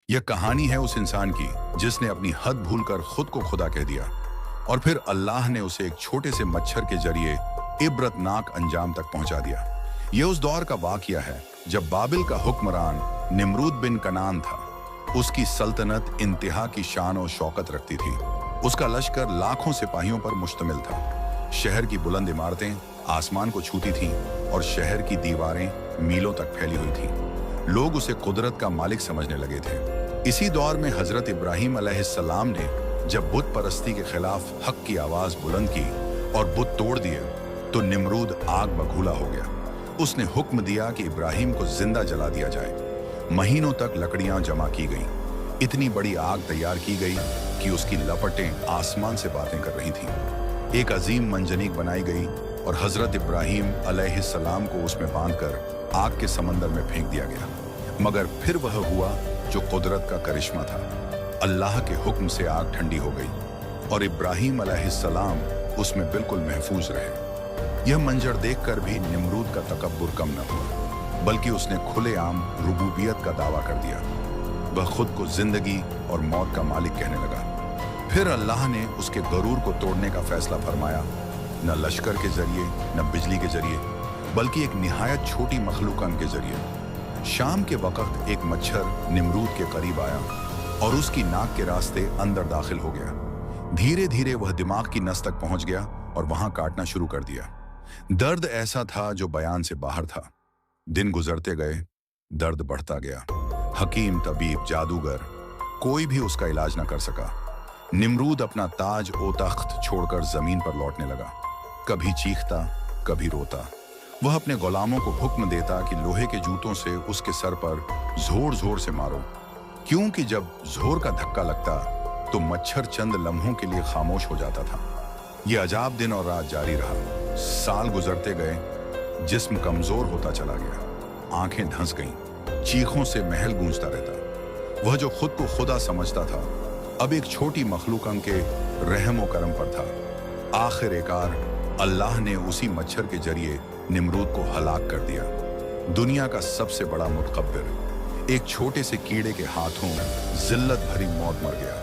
यह कहानी है उस इंसान की जिसने अपनी हद भूलकर खुद को खुदा कह दिया और फिर अल्लाह ने उसे एक छोटे से मच्छर के जरिए इबरतनाक अंजाम तक पहुंचा दिया। यह उस दौर का वाकया है जब बाबिल का हुक्मरान निमरूद बिन कनान था। उसकी सल्तनत इंतहा की शान और शौकत रखती थी। उसका लश्कर लाखों सिपाहियों पर मुश्तमिल था। शहर की बुलंद इमारतें आसमान को छूती थीं और शहर की दीवारें मीलों तक फैली हुई थीं। लोग उसे कुदरत का मालिक समझने लगे थे। इसी दौर में हजरत इब्राहीम अलैहिस्सलाम ने जब बुत परस्ती के खिलाफ हक की आवाज बुलंद की और बुत तोड़ दिए तो निमरूद आग बगूला हो गया। उसने हुक्म दिया कि इब्राहीम को जिंदा जला दिया जाए। महीनों तक लकड़ियां जमा की गईं। इतनी बड़ी आग तैयार की गई कि उसकी लपटें आसमान से बातें कर रही थीं। एक अजीम मंजनीक बनाई गई और हजरत इब्राहीम अलैहिस्सलाम को उसमें बांधकर आग के समंदर में फेंक दिया गया। मगर फिर वह हुआ जो कुदरत का करिश्मा था। अल्लाह के हुक्म से आग ठंडी हो गई और इब्राहीम अलैहिस्सलाम उसमें बिल्कुल महफूज रहे। यह मंजर देखकर भी निमरूद का तकब्बुर कम न हुआ, बल्कि उसने खुलेआम रुबूबियत का दावा कर दिया। वह खुद को जिंदगी और मौत का मालिक कहने लगा। फिर अल्लाह ने उसके गरूर को तोड़ने का फैसला फरमाया, न लश्कर के जरिए न बिजली के जरिए, बल्कि एक निहायत छोटी मखलूकन के जरिए। शाम के वक्त एक मच्छर निमरूद के करीब आया और उसकी नाक के रास्ते अंदर दाखिल हो गया। धीरे धीरे वह दिमाग की नस तक पहुंच गया और वहां काटना शुरू कर दिया। दर्द ऐसा था जो बयान से बाहर था। दिन गुजरते गए, दर्द बढ़ता गया। हकीम, तबीब, जादूगर, कोई भी उसका इलाज न कर सका। निमरूद अपना ताज ओ तख्त छोड़कर जमीन पर लौटने लगा। कभी चीखता, कभी रोता। वह अपने गुलामों को हुक्म देता कि लोहे के जूतों से उसके सर पर जोर जोर से मारो, क्योंकि जब जोर का धक्का लगता तो मच्छर चंद लम्हों के लिए खामोश हो जाता था। यह अजाब दिन और रात जारी रहा। साल गुजरते गए, जिस्म कमजोर होता चला गया, आंखें धंस गईं, चीखों से महल गूंजता रहता। वह जो खुद को खुदा समझता था, अब एक छोटी मखलूकन के रहम व करम पर था। आखिरकार अल्लाह ने उसी मच्छर के जरिए निमरूद को हलाक कर दिया। दुनिया का सबसे बड़ा मुतकब्बिर एक छोटे से कीड़े के हाथों जिल्लत भरी मौत मर गया।